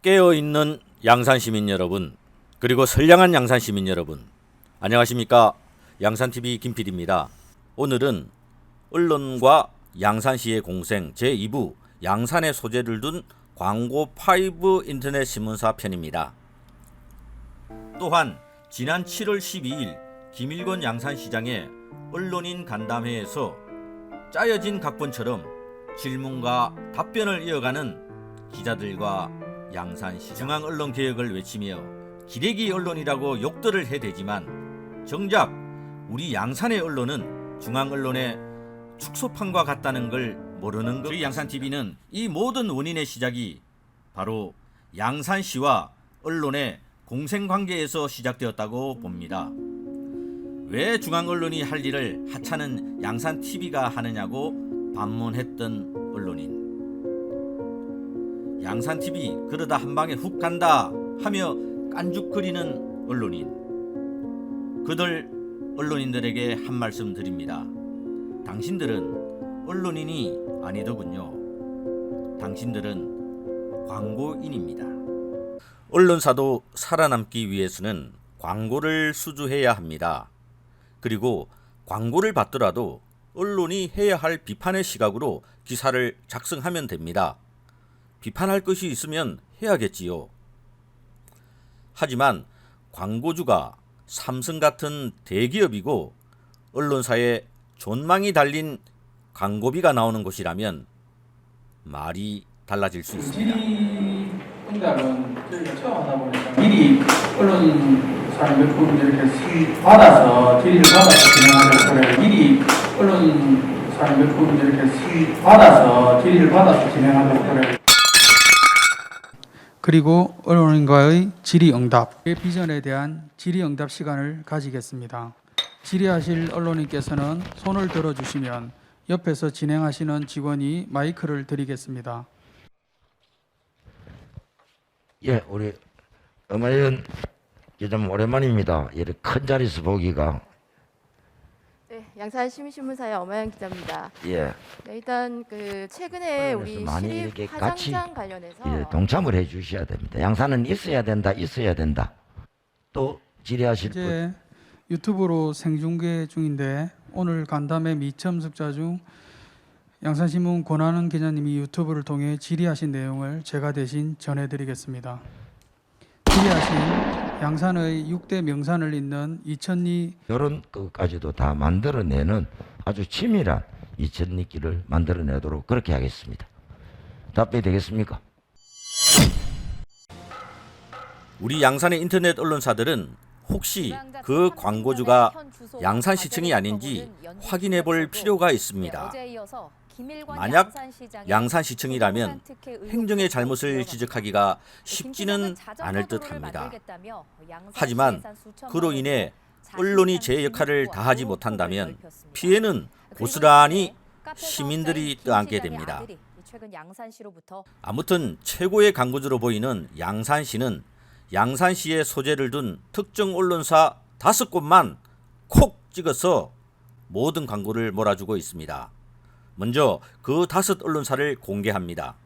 깨어있는 양산시민 여러분, 그리고 선량한 양산시민 여러분, 안녕하십니까. 양산TV 김PD입니다. 오늘은 언론과 양산시의 공생 제2부 양산의 소재를 둔 광고 5 인터넷 신문사 편입니다. 또한 지난 7월 12일 김일권 양산시장의 언론인 간담회에서 짜여진 각본처럼 질문과 답변을 이어가는 기자들과 양산시 중앙언론개혁을 외치며 기레기 언론이라고 욕들을 해대지만 정작 우리 양산의 언론은 중앙언론의 축소판과 같다는 걸 모르는 것. 저희 양산TV는 이 모든 원인의 시작이 바로 양산시와 언론의 공생관계에서 시작되었다고 봅니다. 왜 중앙언론이 할 일을 하찮은 양산TV가 하느냐고 반문했던 언론인. 양산TV 그러다 한방에 훅 간다 하며 깐죽거리는 언론인. 그들 언론인들에게 한 말씀 드립니다. 당신들은 언론인이 아니더군요. 당신들은 광고인입니다. 언론사도 살아남기 위해서는 광고를 수주해야 합니다. 그리고 광고를 받더라도 언론이 해야 할 비판의 시각으로 기사를 작성하면 됩니다. 비판할 것이 있으면 해야겠지요. 하지만 광고주가 삼성 같은 대기업이고 언론사에 존망이 달린 광고비가 나오는 곳이라면 말이 달라질 수 있습니다. 질의응답은 저희가 처음 하다 보니까 미리 언론사 몇 분 이렇게 받아서 질의를 받아서 진행하려고 그래요. 미리 언론사 몇 분 이렇게 받아서 질의를 받아서 진행하려고 그래요. 그리고 언론인과의 질의응답, 비전에 대한 질의응답 시간을 가지겠습니다. 질의하실 언론인께서는 손을 들어주시면 옆에서 진행하시는 직원이 마이크를 드리겠습니다. 예, 우리 엄하연 기자님 오랜만입니다. 이렇게 큰 자리에서 보기가. 네, 양산시민신문사의 엄하연 기자입니다. 예. 네, 일단 최근에 우리 많이 시립 이렇게 같이 화장장 관련해서 예, 동참을 해 주셔야 됩니다. 양산은 있어야 된다, 있어야 된다. 또 질의하실 분. 이제 유튜브로 생중계 중인데 오늘 간담회 미첨석자 중 양산신문 권한은 기자님이 유튜브를 통해 질의하신 내용을 제가 대신 전해드리겠습니다. 질의하신 양산의 6대 명산을 잇는 이천리 이런 것까지도 다 만들어내는 아주 치밀한 이천리길을 만들어내도록 그렇게 하겠습니다. 답변이 되겠습니까? 우리 양산의 인터넷 언론사들은 혹시 그 광고주가 양산시청이 아닌지 확인해 볼 필요가 있습니다. 만약 양산시청이라면 행정의 잘못을 지적하기가 쉽지는 않을 듯합니다. 하지만 그로 인해 언론이 제 역할을 다하지 못한다면 피해는 고스란히 시민들이 떠안게 됩니다. 아무튼 최고의 광고주로 보이는 양산시는 양산시의 소재를 둔 특정 언론사 5곳만 콕 찍어서 모든 광고를 몰아주고 있습니다. 먼저 그 5 언론사를 공개합니다.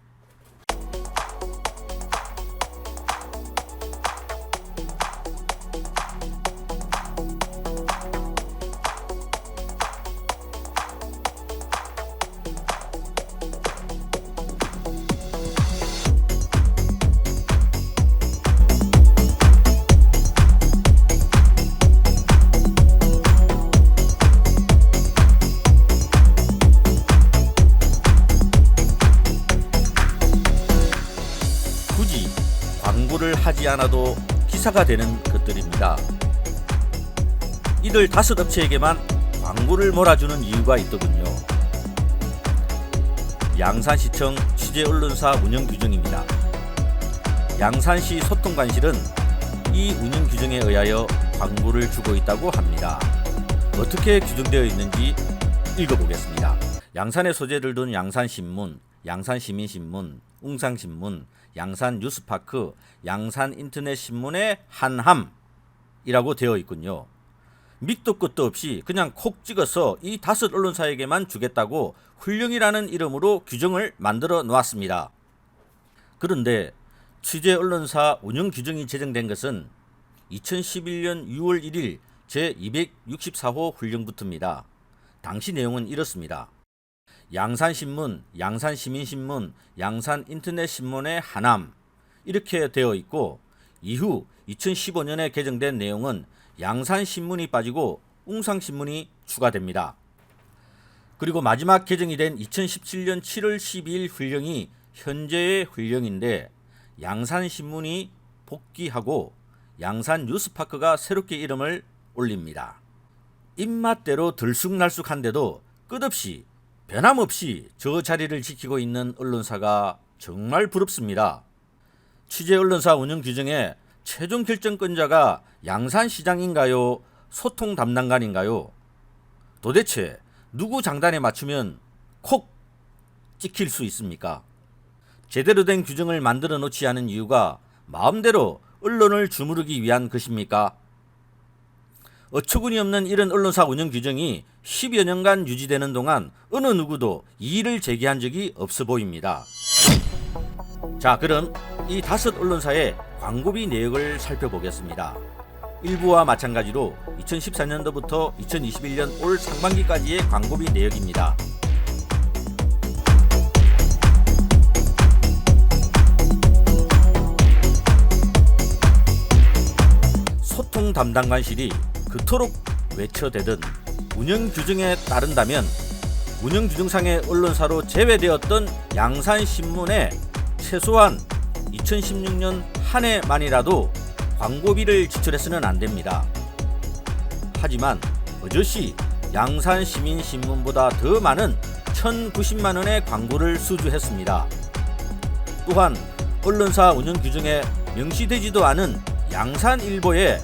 광고를 하지 않아도 기사가 되는 것들입니다. 이들 5 업체에게만 광고를 몰아주는 이유가 있더군요. 양산시청 취재언론사 운영규정입니다. 양산시 소통관실은 이 운영규정에 의하여 광고를 주고 있다고 합니다. 어떻게 규정되어 있는지 읽어보겠습니다. 양산의 소재를 둔 양산신문, 양산시민신문, 웅상신문, 양산뉴스파크, 양산인터넷신문의 한함이라고 되어 있군요. 밑도 끝도 없이 그냥 콕 찍어서 이 5 언론사에게만 주겠다고 훈령이라는 이름으로 규정을 만들어 놓았습니다. 그런데 취재 언론사 운영 규정이 제정된 것은 2011년 6월 1일 제264호 훈령부터입니다. 당시 내용은 이렇습니다. 양산신문, 양산시민신문, 양산인터넷신문의 하남 이렇게 되어 있고, 이후 2015년에 개정된 내용은 양산신문이 빠지고 웅상신문이 추가됩니다. 그리고 마지막 개정이 된 2017년 7월 12일 훈령이 현재의 훈령인데, 양산신문이 복귀하고 양산뉴스파크가 새롭게 이름을 올립니다. 입맛대로 들쑥날쑥한데도 끝없이 변함없이 저 자리를 지키고 있는 언론사가 정말 부럽습니다. 취재 언론사 운영 규정에 최종 결정권자가 양산시장인가요? 소통 담당관인가요? 도대체 누구 장단에 맞추면 콕 찍힐 수 있습니까? 제대로 된 규정을 만들어 놓지 않은 이유가 마음대로 언론을 주무르기 위한 것입니까? 어처구니 없는 이런 언론사 운영 규정이 10여 년간 유지되는 동안 어느 누구도 이의를 제기한 적이 없어 보입니다. 자, 그럼 이 5 언론사의 광고비 내역을 살펴보겠습니다. 일부와 마찬가지로 2014년도부터 2021년 올 상반기까지의 광고비 내역입니다. 소통 담당관실이 그토록 외쳐대던 운영 규정에 따른다면 운영 규정상의 언론사로 제외되었던 양산신문에 최소한 2016년 한 해만이라도 광고비를 지출해서는 안 됩니다. 하지만 버젓이 양산시민신문보다 더 많은 1,090만 원의 광고를 수주했습니다. 또한 언론사 운영 규정에 명시되지도 않은 양산일보에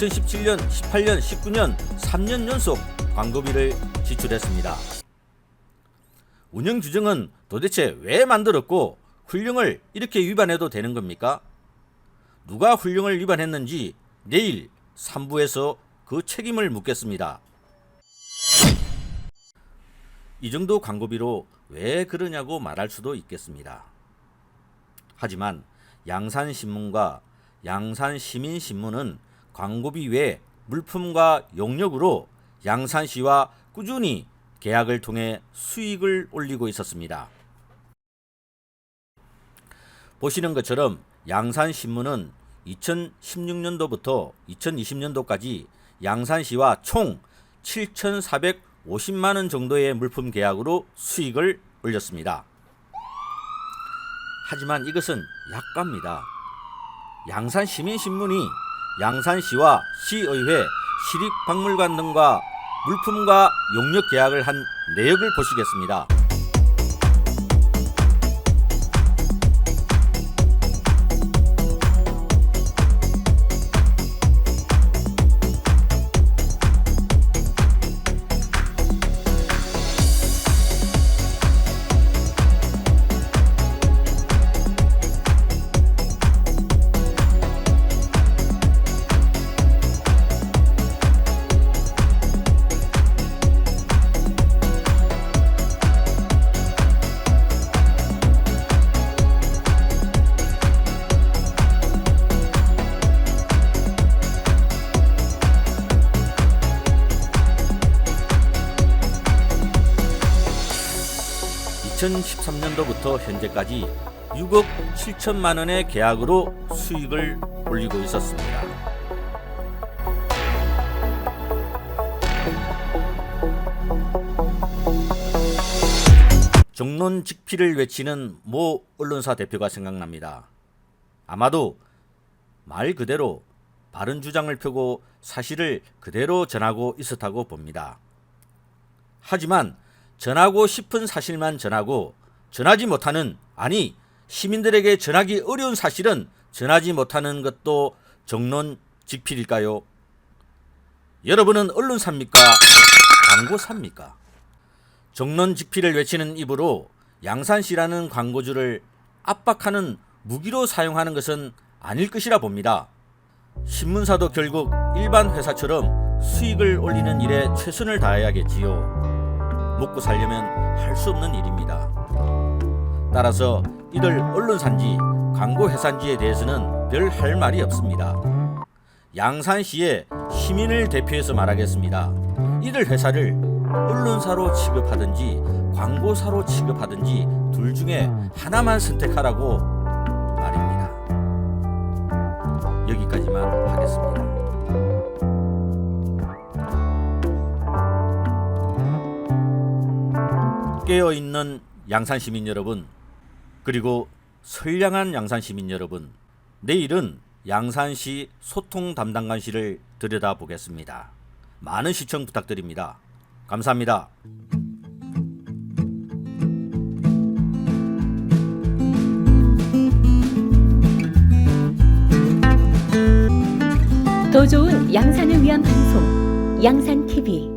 2017년, 18년, 19년 3년 연속 광고비를 지출했습니다. 운영 규정은 도대체 왜 만들었고 훈령을 이렇게 위반해도 되는 겁니까? 누가 훈령을 위반했는지 내일 3부에서 그 책임을 묻겠습니다. 이 정도 광고비로 왜 그러냐고 말할 수도 있겠습니다. 하지만 양산신문과 양산시민신문은 광고비 외 물품과 용역으로 양산시와 꾸준히 계약을 통해 수익을 올리고 있었습니다. 보시는 것처럼 양산신문은 2016년도부터 2020년도까지 양산시와 총 7,450만 원 정도의 물품 계약으로 수익을 올렸습니다. 하지만 이것은 약가입니다. 양산시민신문이 양산시와 시의회, 시립박물관 등과 물품과 용역 계약을 한 내역을 보시겠습니다. (2013년도부터) 현재까지 6억 7천만 원의 계약으로 수익을 올리고 있었습니다. 정론직필을 외치는 모 언론사 대표가 생각납니다. 아마도 말 그대로 바른 주장을 펴고 사실을 그대로 전하고 있었다고 봅니다. 하지만 전하고 싶은 사실만 전하고 전하지 못하는, 아니 시민들에게 전하기 어려운 사실은 전하지 못하는 것도 정론직필일까요? 여러분은 언론사입니까? 광고사입니까? 정론직필을 외치는 입으로 양산시라는 광고주를 압박하는 무기로 사용하는 것은 아닐 것이라 봅니다. 신문사도 결국 일반 회사처럼 수익을 올리는 일에 최선을 다해야겠지요. 먹고 살려면 할 수 없는 일입니다. 따라서 이들 언론사인지 광고 해산지에 대해서는 별 할 말이 없습니다. 양산시의 시민을 대표해서 말하겠습니다. 이들 회사를 언론사로 취급하든지 광고사로 취급하든지 둘 중에 하나만 선택하라고 말입니다. 여기까지만 하겠습니다. 깨어있는 양산시민 여러분, 그리고 선량한 양산시민 여러분, 내일은 양산시 소통 담당관실을 들여다보겠습니다. 많은 시청 부탁드립니다. 감사합니다. 더 좋은 양산을 위한 방송 양산TV